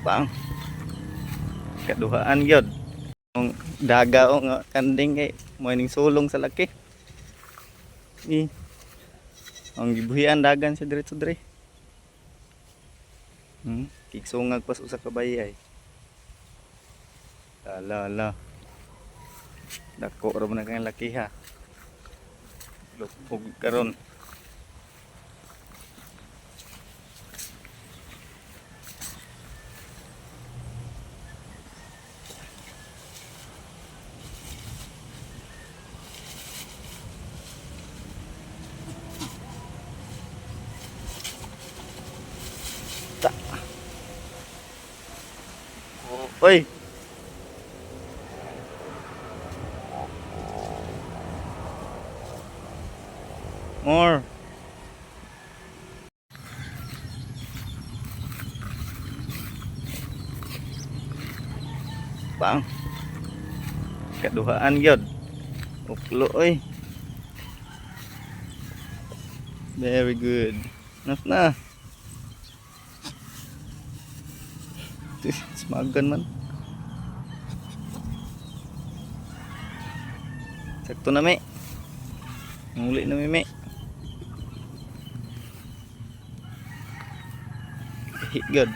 Pang kaduhaan gyud. Ang daga o nga kanding kay morning sulong sa laki. Ni ang gibuhian dagan sa diretso dire. Kigsungag pas usa ka bayay. La. Dako ra man kang laki ha. Lupog karon. Oy. More. Pang kaduhaan gyud. Uklo oy. Very good. Enough na. Smagan man. Sakto na mi. Muli na mi. Hit good.